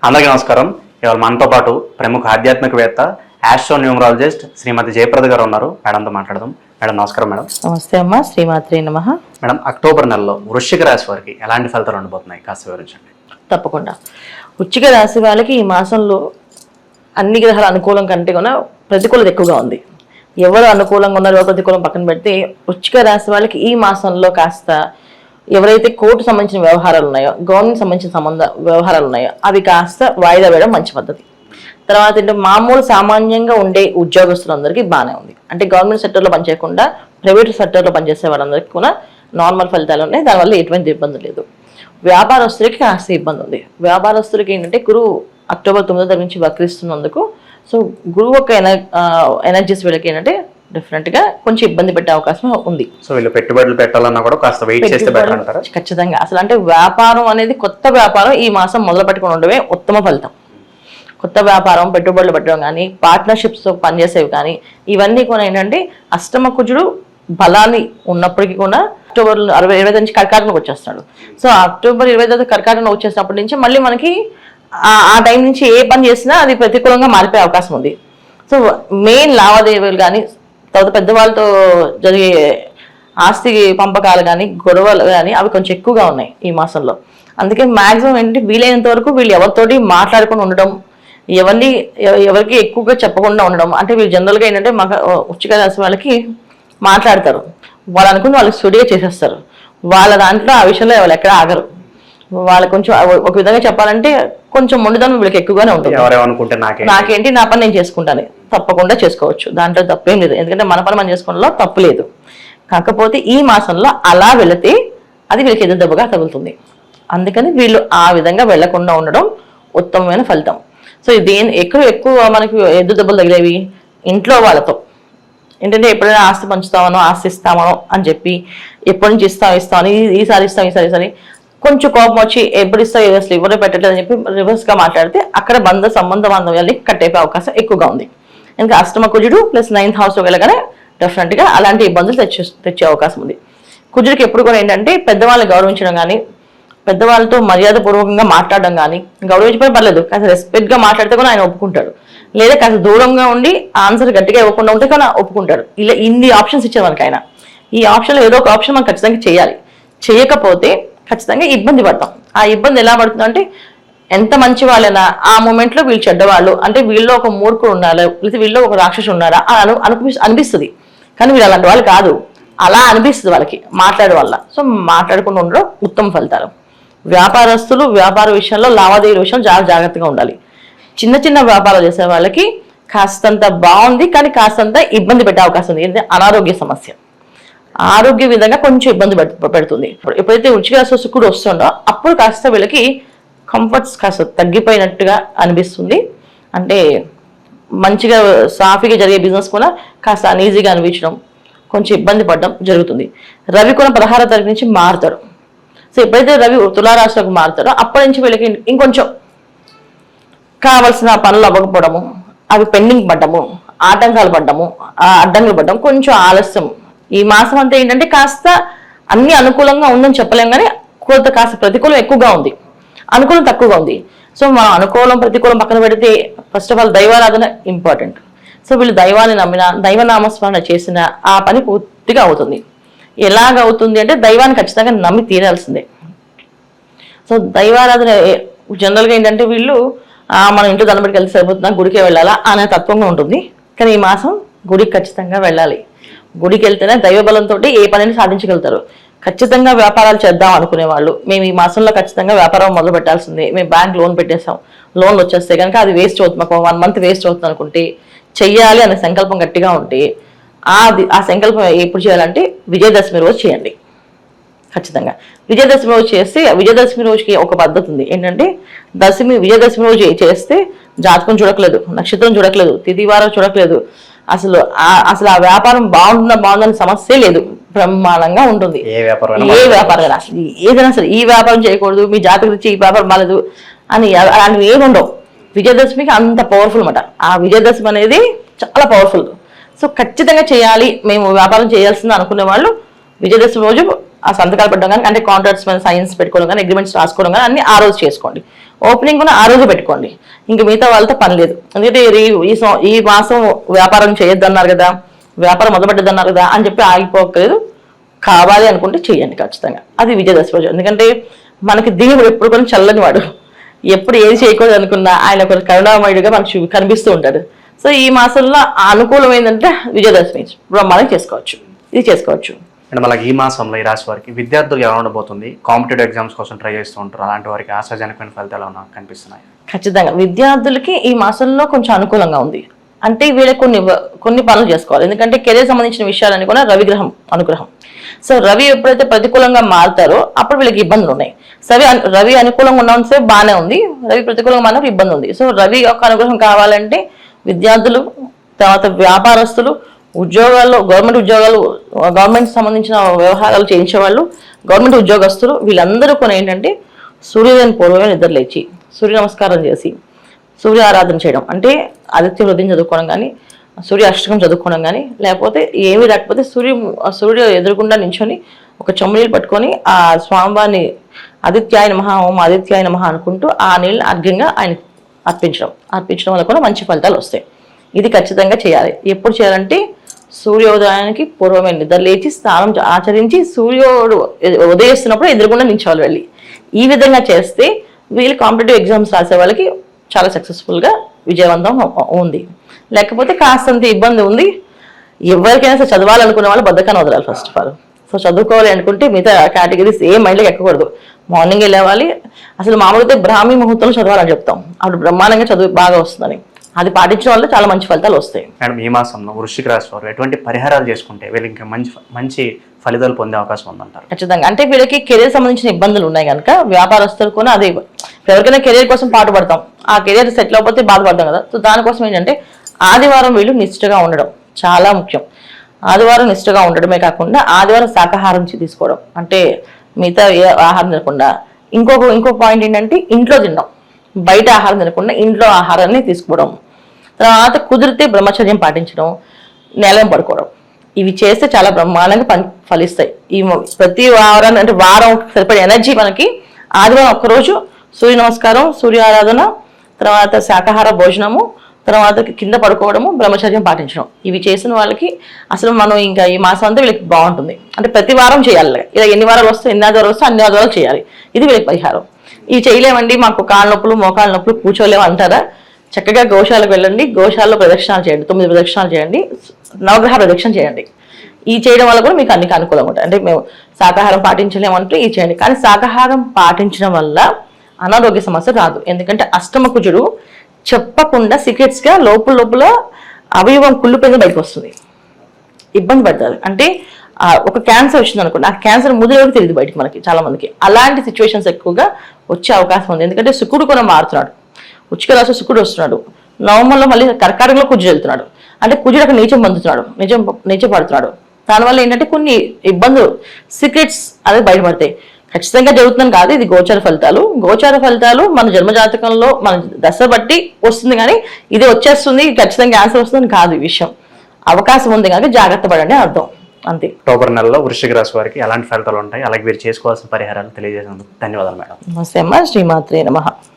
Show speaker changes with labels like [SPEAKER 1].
[SPEAKER 1] అందరికీ నమస్కారం. ఇవాళ మనతో పాటు ప్రముఖ ఆధ్యాత్మికవేత్త ఆస్ట్రోన్యూమరాలజిస్ట్ శ్రీమతి జయప్రద గారు ఉన్నారు. మేడంతో మాట్లాడదాం. మేడం నమస్కారం. మేడం
[SPEAKER 2] నమస్తే అమ్మా. శ్రీమాత్రే నమః.
[SPEAKER 1] మేడం, అక్టోబర్ నెలలో వృశ్చిక రాశి వారికి ఎలాంటి ఫలితాలు ఉండబోతున్నాయి కాస్త వివరించండి.
[SPEAKER 2] తప్పకుండా. వృశ్చిక రాశి వాళ్ళకి ఈ మాసంలో అన్ని గ్రహాల అనుకూలం కంటే కూడా ప్రతికూలత ఎక్కువగా ఉంది. ఎవరు అనుకూలంగా ఉన్నారో ఎవరు ప్రతికూలం పక్కన పెడితే వృశ్చిక రాశి వాళ్ళకి ఈ మాసంలో కాస్త ఎవరైతే కోర్టు సంబంధించిన వ్యవహారాలు ఉన్నాయో, గవర్నమెంట్ సంబంధించిన వ్యవహారాలు ఉన్నాయో అవి కాస్త వాయిదా వేయడం మంచి పద్ధతి. తర్వాత ఏంటంటే మామూలు సామాన్యంగా ఉండే ఉద్యోగస్తులందరికీ బాగానే ఉంది. అంటే గవర్నమెంట్ సెక్టర్లో పనిచేయకుండా ప్రైవేట్ సెక్టర్లో పనిచేసే వాళ్ళందరికీ కూడా నార్మల్ ఫలితాలు ఉన్నాయి. దానివల్ల ఎటువంటి ఇబ్బంది లేదు. వ్యాపారస్తులకి కాస్త ఇబ్బంది ఉంది. వ్యాపారస్తులకి ఏంటంటే గురువు అక్టోబర్ 9వ తారీఖు నుంచి వక్రిస్తున్నందుకు సో గురువు యొక్క ఎనర్జీస్ వీళ్ళకి ఏంటంటే డిఫరెంట్గా కొంచెం ఇబ్బంది పెట్టే అవకాశం ఉంది.
[SPEAKER 1] సో వీళ్ళు పెట్టుబడులు పెట్టాలన్నా కూడా కాస్త వెయిట్ చేస్తే బెటర్ అంటారా?
[SPEAKER 2] ఖచ్చితంగా. అసలు అంటే వ్యాపారం అనేది కొత్త వ్యాపారం ఈ మాసం మొదలు పెట్టుకుని ఉండడమే ఉత్తమ ఫలితం. కొత్త వ్యాపారం, పెట్టుబడులు పెట్టడం కానీ, పార్ట్నర్షిప్స్తో పనిచేసేవి కానీ ఇవన్నీ కూడా ఏంటంటే అష్టమ కుజుడు బలాన్ని ఉన్నప్పటికీ కూడా అక్టోబర్ 25 నుంచి కర్కాటకం వచ్చేస్తాడు. సో అక్టోబర్ 25 కర్కాటకం వచ్చేసినప్పటి నుంచి మళ్ళీ మనకి ఆ టైం నుంచి ఏ పని చేసినా అది ప్రతికూలంగా మారిపోయే అవకాశం ఉంది. సో మెయిన్ లావాదేవీలు కానీ, తర్వాత పెద్దవాళ్ళతో జరిగే ఆస్తి పంపకాలు కానీ, గొడవలు కానీ అవి కొంచెం ఎక్కువగా ఉన్నాయి ఈ మాసంలో. అందుకే మ్యాక్సిమం ఏంటంటే వీలైనంత వరకు వీళ్ళు ఎవరితోటి మాట్లాడుకొని ఉండడం, ఎవరికి ఎక్కువగా చెప్పకుండా ఉండడం. అంటే వీళ్ళు జనరల్గా ఏంటంటే వృశ్చిక రాశి వాళ్ళకి మాట్లాడతారు, వాళ్ళు అనుకుని వాళ్ళకి స్టడీగా చేసేస్తారు. వాళ్ళ దాంట్లో ఆ విషయంలో వాళ్ళు ఎక్కడ ఆగరు. వాళ్ళు కొంచెం ఒక విధంగా చెప్పాలంటే కొంచెం మొండిదనం వీళ్ళకి ఎక్కువగానే ఉంటుంది. నాకేంటి, నా పని నేను చేసుకుంటాను, తప్పకుండా చేసుకోవచ్చు, దాంట్లో తప్పేం లేదు. ఎందుకంటే మన పని మనం చేసుకోవడంలో తప్పు లేదు. కాకపోతే ఈ మాసంలో అలా వెళితే అది వీళ్ళకి ఎదురు దెబ్బగా తగులుతుంది. అందుకని వీళ్ళు ఆ విధంగా వెళ్లకుండా ఉండడం ఉత్తమమైన ఫలితం. సో ఎక్కువ మనకి ఎదురు దెబ్బలు తగిలేవి ఇంట్లో వాళ్ళతో. ఏంటంటే ఎప్పుడైనా ఆస్తి పంచుతామనో, ఆస్తి ఇస్తామనో అని చెప్పి ఎప్పటి నుంచి ఇస్తామని, ఈసారి ఇస్తాం కొంచెం కోపం వచ్చి ఎప్పుడు ఇస్తావు అసలు ఎవరో పెట్టట్లేదు అని చెప్పి రివర్స్గా మాట్లాడితే అక్కడ సంబంధ బాంధవ్యాన్ని కట్టేపే అవకాశం ఎక్కువగా ఉంది. ఇంకా అష్టమ కుజుడు ప్లస్ 9th హౌస్లో వెళ్ళగానే డెఫినెట్గా అలాంటి ఇబ్బందులు తెచ్చే అవకాశం ఉంది. కుజుడికి ఎప్పుడు కూడా ఏంటంటే పెద్దవాళ్ళని గౌరవించడం కానీ, పెద్దవాళ్ళతో మర్యాదపూర్వకంగా మాట్లాడడం కానీ, గౌరవించడం పర్లేదు కాస్త రెస్పెక్ట్గా మాట్లాడితే కూడా ఆయన ఒప్పుకుంటాడు. లేదా కాస్త దూరంగా ఉండి ఆన్సర్ గట్టిగా ఇవ్వకుండా ఉంటే కూడా ఒప్పుకుంటాడు. ఇలా ఇన్ని ఆప్షన్స్ ఇచ్చారు మనకి ఆయన. ఈ ఆప్షన్లో ఏదో ఒక ఆప్షన్ మనం ఖచ్చితంగా చేయాలి. చేయకపోతే ఖచ్చితంగా ఇబ్బంది పడతాం. ఆ ఇబ్బంది ఎలా పడుతుంది అంటే ఎంత మంచి వాళ్ళైనా ఆ మూమెంట్లో వీళ్ళు చెడ్డవాళ్ళు, అంటే వీళ్ళు ఒక మూర్ఖుడు ఉండాలి, లేదా వీళ్ళు ఒక రాక్షసు ఉన్నారా అని అనిపిస్తుంది. కానీ వీళ్ళు అలాంటి వాళ్ళు కాదు, అలా అనిపిస్తుంది వాళ్ళకి మాట్లాడే వల్ల. సో మాట్లాడకుండా ఉండడం ఉత్తమ ఫలితాలు. వ్యాపారస్తులు వ్యాపార విషయంలో, లావాదేవీల విషయంలో చాలా జాగ్రత్తగా ఉండాలి. చిన్న చిన్న వ్యాపారాలు చేసే వాళ్ళకి కాస్తంత బాగుంది, కానీ కాస్తంత ఇబ్బంది పెట్టే అవకాశం ఉంది. ఏంటంటే అనారోగ్య సమస్య, ఆరోగ్య విధంగా కొంచెం ఇబ్బంది పెడుతుంది. ఎప్పుడైతే వృశ్చిక రాశి శుక్రుడు వస్తుండో అప్పుడు కాస్త వీళ్ళకి కంఫర్ట్స్ కాస్త తగ్గిపోయినట్టుగా అనిపిస్తుంది. అంటే మంచిగా సాఫీగా జరిగే బిజినెస్ కూడా కాస్త అన్ఈజీగా అనిపించడం, కొంచెం ఇబ్బంది పడడం జరుగుతుంది. రవి కూడా 16వ తారీఖు నుంచి మారుతాడు. సో ఎప్పుడైతే రవి తులారాశిలోకి మారుతాడో అప్పటి నుంచి వీళ్ళకి ఇంకొంచెం కావలసిన పనులు అవ్వకపోవడము, అవి పెండింగ్ పడ్డము, ఆటంకాలు పడ్డము, అడ్డంకులు పడ్డం, కొంచెం ఆలస్యం. ఈ మాసం అంతా ఏంటంటే కాస్త అన్ని అనుకూలంగా ఉందని చెప్పలేం, కానీ కాస్త ప్రతికూలం ఎక్కువగా ఉంది, అనుకూలం తక్కువగా ఉంది. సో మనం అనుకూలం ప్రతికూలం పక్కన పెడితే ఫస్ట్ ఆఫ్ ఆల్ దైవారాధన ఇంపార్టెంట్. సో వీళ్ళు దైవాన్ని నమ్మిన, దైవనామస్మరణ చేసిన ఆ పని పూర్తిగా అవుతుంది. ఎలాగ అవుతుంది అంటే దైవాన్ని ఖచ్చితంగా నమ్మి తీరాల్సిందే. సో దైవారాధన జనరల్గా ఏంటంటే వీళ్ళు మనం ఇంట్లో దండం పెట్టి కలిసి సరిపోతున్నా, గుడికే వెళ్ళాలా అనే తత్వంగా ఉంటుంది. కానీ ఈ మాసం గుడికి ఖచ్చితంగా వెళ్ళాలి. గుడికి వెళ్తేనే దైవబలంతో ఏ పనిని సాధించగలుగుతారు. ఖచ్చితంగా వ్యాపారాలు చేద్దాం అనుకునే వాళ్ళు, మేము ఈ మాసంలో ఖచ్చితంగా వ్యాపారం మొదలు పెట్టాల్సిందే, మేము బ్యాంక్ లోన్ పెట్టేసాం, లోన్లు వచ్చేస్తే కనుక అది వేస్ట్ అవుతుంది, మాకు 1 month వేస్ట్ అవుతుంది అనుకుంటే, చెయ్యాలి అనే సంకల్పం గట్టిగా ఉంటే ఆ సంకల్పం ఎప్పుడు చేయాలంటే విజయదశమి రోజు చేయండి. ఖచ్చితంగా విజయదశమి రోజు చేస్తే, విజయదశమి రోజుకి ఒక పద్ధతి ఉంది. ఏంటంటే విజయదశమి రోజు చేస్తే జాతకం చూడట్లేదు, నక్షత్రం చూడట్లేదు, తిథివారం చూడట్లేదు, అసలు ఆ వ్యాపారం బాగుందన్న సమస్య లేదు, బ్రహ్మాండంగా ఉంటుంది. ఏ వ్యాపారం అసలు ఏదైనా సరే ఈ వ్యాపారం చేయకూడదు, మీ జాతకం ఇచ్చి ఈ వ్యాపారం బాగాలేదు అని అలాంటివి ఏమి ఉండవు. విజయదశమికి అంత పవర్ఫుల్ అన్నమాట. ఆ విజయదశమి అనేది చాలా పవర్ఫుల్. సో ఖచ్చితంగా చేయాలి, మేము వ్యాపారం చేయాల్సింది అనుకునే వాళ్ళు విజయదశమి రోజు ఆ సంతకాలు పెట్టడం కానీ, అంటే కాంట్రాక్ట్స్ మీద సైన్స్ పెట్టుకోవడం కానీ, అగ్రిమెంట్స్ రాసుకోవడం కానీ అన్ని ఆ రోజు చేసుకోండి. ఓపెనింగ్ కూడా ఆ రోజు పెట్టుకోండి. ఇంకా మిగతా వాళ్ళతో పని లేదు. ఎందుకంటే ఈ మాసం వ్యాపారం చేయొద్దన్నారు కదా, వ్యాపారం మొదలుపెట్టద్దన్నారు కదా అని చెప్పి ఆగిపోకలేదు. కావాలి అనుకుంటే చేయండి ఖచ్చితంగా. అది విజయదశమి రోజు. ఎందుకంటే మనకి దేవుడు ఎప్పుడు కూడా చల్లని వాడు. ఎప్పుడు ఏది చేయకూడదు అనుకున్నా ఆయన ఒక కరుణామయుడిగా మనకు కనిపిస్తూ ఉంటాడు. సో ఈ మాసంలో అనుకూలం ఏంటంటే విజయదశమి బ్రహ్మాండంగా చేసుకోవచ్చు. ఇది చేసుకోవచ్చు.
[SPEAKER 1] అండ్ మళ్ళీ ఈ మాసంలో ఈ రాశి వారికి విద్యార్థులు ఎలా ఉండబోతుంది? కాంపిటేటివ్ ఎగ్జామ్స్ కోసం ట్రై చేస్తూ ఉంటారు. అలాంటి వారికి ఆశాజనకమైన ఫలితాలు ఏమైనా కనిపిస్తున్నాయి?
[SPEAKER 2] ఖచ్చితంగా విద్యార్థులకి ఈ మాసంలో కొంచెం అనుకూలంగా ఉంది. అంటే వీళ్ళకి కొన్ని పనులు చేసుకోవాలి. ఎందుకంటే కెరీర్ సంబంధించిన విషయాలని కూడా రవిగ్రహం అనుగ్రహం. సో రవి ఎప్పుడైతే ప్రతికూలంగా మారుతారో అప్పుడు వీళ్ళకి ఇబ్బందులు ఉన్నాయి. రవి అనుకూలంగా ఉన్నంతసేపు బాగానే ఉంది, రవి ప్రతికూలంగా మారినప్పుడు ఇబ్బంది ఉంది. సో రవి యొక్క అనుగ్రహం కావాలంటే విద్యార్థులు, తర్వాత వ్యాపారస్తులు, ఉద్యోగాల్లో గవర్నమెంట్ సంబంధించిన వ్యవహారాలు చేయించేవాళ్ళు, గవర్నమెంట్ ఉద్యోగస్తులు, వీళ్ళందరూ కొన్ని ఏంటంటే సూర్యోదయం పూర్వమే నిద్రలేచి సూర్య నమస్కారం చేసి సూర్య ఆరాధన చేయడం, అంటే ఆదిత్య హృదయం చదువుకోవడం కానీ, సూర్య అష్టకం చదువుకోవడం కానీ, లేకపోతే ఏమీ రాకపోతే సూర్య ఎదురుకుండా నించొని ఒక చెంబు నీళ్ళు పట్టుకొని ఆ స్వామివారిని ఆదిత్యాయ నమః, ఓం ఆదిత్యాయ నమః అనుకుంటూ ఆ నీళ్ళని అర్ఘ్యంగా ఆయన అర్పించడం వల్ల కూడా మంచి ఫలితాలు వస్తాయి. ఇది ఖచ్చితంగా చేయాలి. ఎప్పుడు చేయాలంటే సూర్యోదయానికి పూర్వమే నిద్ర లేచి స్నానం ఆచరించి సూర్యుడు ఉదయిస్తున్నప్పుడు ఎదురుకుండా నించోవాలి వెళ్ళి. ఈ విధంగా చేస్తే వీళ్ళు కాంపిటేటివ్ ఎగ్జామ్స్ రాసే వాళ్ళకి చాలా సక్సెస్ఫుల్గా విజయవంతం ఉంది. లేకపోతే కాస్తంత ఇబ్బంది ఉంది. ఎవరికైనా సరే చదవాలనుకునే వాళ్ళు బద్ధకాన్ని వదలాలి ఫస్ట్ ఆఫ్ ఆల్. సో చదువుకోవాలి అనుకుంటే మిగతా కేటగిరీస్ ఏ మైండ్లోకి ఎక్కకూడదు. మార్నింగ్ వెళ్ళేవాలి. అసలు మామూలుగా బ్రాహ్మీ ముహూర్తంలో చదవాలని చెప్తాం. అప్పుడు బ్రహ్మాండంగా చదువు బాగా వస్తుందని. అది పాటించడం వల్ల చాలా మంచి ఫలితాలు వస్తాయి.
[SPEAKER 1] మేడం, ఈ మాసంలో వృశ్చిక రాశి వారు ఎటువంటి పరిహారాలు చేసుకుంటే వీళ్ళు ఇంకా మంచి ఫలితాలు పొందే అవకాశం ఉందంటారు?
[SPEAKER 2] ఖచ్చితంగా. అంటే వీళ్ళకి కెరీర్ సంబంధించిన ఇబ్బందులు ఉన్నాయి కనుక వ్యాపారస్తులు కూడా అదే, ఎవరికైనా కెరీర్ కోసం పాటుపడతాం, ఆ కెరీర్ సెటిల్ అయిపోతే బాధపడతాం కదా. సో దానికోసం ఏంటంటే ఆదివారం వీళ్ళు నిష్ఠగా ఉండడం చాలా ముఖ్యం. ఆదివారం నిష్ఠగా ఉండడమే కాకుండా ఆదివారం శాకాహారం తీసుకోవడం, అంటే మిగతా ఏ ఆహారం తినకుండా. ఇంకో పాయింట్ ఏంటంటే ఇంట్లో తినడం, బయట ఆహారం తినకుండా ఇంట్లో ఆహారాన్ని తీసుకోవడం. తర్వాత కుదిరితే బ్రహ్మచర్యం పాటించడం, నేలం పడుకోవడం. ఇవి చేస్తే చాలా బ్రహ్మాండంగా ఫలిస్తాయి. ఈ ప్రతి వారాన్ని, అంటే వారం సరిపడే ఎనర్జీ మనకి ఆదివారం ఒక్కరోజు సూర్య నమస్కారం, సూర్య ఆరాధన, తర్వాత శాకాహార భోజనము, తర్వాత కింద పడుకోవడము, బ్రహ్మచర్యం పాటించడం. ఇవి చేసిన వాళ్ళకి అసలు మనం ఇంకా ఈ మాసం అంతా వీళ్ళకి బాగుంటుంది. అంటే ప్రతి వారం చేయాలి. ఇలా ఎన్ని వారాలు వస్తే ఎన్ని ఆదివారాలు వస్తే అన్ని ఆదివారాలు చేయాలి. ఇది వీళ్ళకి పరిహారం. ఇవి చేయలేమండి, మాకు కాళ్ళ నొప్పులు మోకాళ్ళ నొప్పులు కూర్చోలేము అంటారా, చక్కగా గోశాలకు వెళ్ళండి, గోశాలలో ప్రదక్షిణాలు చేయండి, 9 ప్రదక్షిణాలు చేయండి, నవగ్రహ ప్రదక్షిణ చేయండి. ఈ చేయడం వల్ల కూడా మీకు అన్ని అనుకూలంగా ఉంటాయి. అంటే మేము శాకాహారం పాటించలేమంటూ ఇది చేయండి. కానీ శాకాహారం పాటించడం వల్ల అనారోగ్య సమస్య రాదు. ఎందుకంటే అష్టమ కుజుడు చెప్పకుండా సీక్రెట్స్గా లోపల అవయవం కుళ్ళిపోయింది బయటకు వస్తుంది, ఇబ్బంది పడతారు. అంటే ఒక క్యాన్సర్ వచ్చింది అనుకోండి, ఆ క్యాన్సర్ ముదిలోకి తెలియదు బయటకు మనకి చాలా మందికి. అలాంటి సిచ్యువేషన్స్ ఎక్కువగా వచ్చే అవకాశం ఉంది. ఎందుకంటే శుక్రుడు కూడా మారుతున్నాడు, ఉచ్చిక రాశి శుక్రుడు వస్తున్నాడు, నవంబర్లో మళ్ళీ కర్కాటకంలో కుజుడు వెళ్తున్నాడు. అంటే కుజుడు అక్కడ నీచం పొందుతున్నాడు, నీచం పడుతున్నాడు. దానివల్ల ఏంటంటే కొన్ని ఇబ్బందులు సీక్రెట్స్ అనేది బయటపడతాయి. ఖచ్చితంగా జరుగుతుందని కాదు, ఇది గోచార ఫలితాలు మన జన్మజాతకంలో మన దశ బట్టి వస్తుంది. కానీ ఇది వచ్చేస్తుంది ఖచ్చితంగా ఆన్సర్ వస్తుందని కాదు. ఈ విషయం అవకాశం ఉంది కనుక జాగ్రత్త పడండి అర్థం, అంతే.
[SPEAKER 1] అక్టోబర్ నెలలో వృశ్చిక రాశి వారికి ఎలాంటి ఫలితాలు ఉంటాయి, అలాగే వీరు చేసుకోవాల్సిన పరిహారాలు తెలియజేసినందుకు ధన్యవాదాలు మేడం.
[SPEAKER 2] నమస్తే అమ్మ. శ్రీమాత్రే నమః.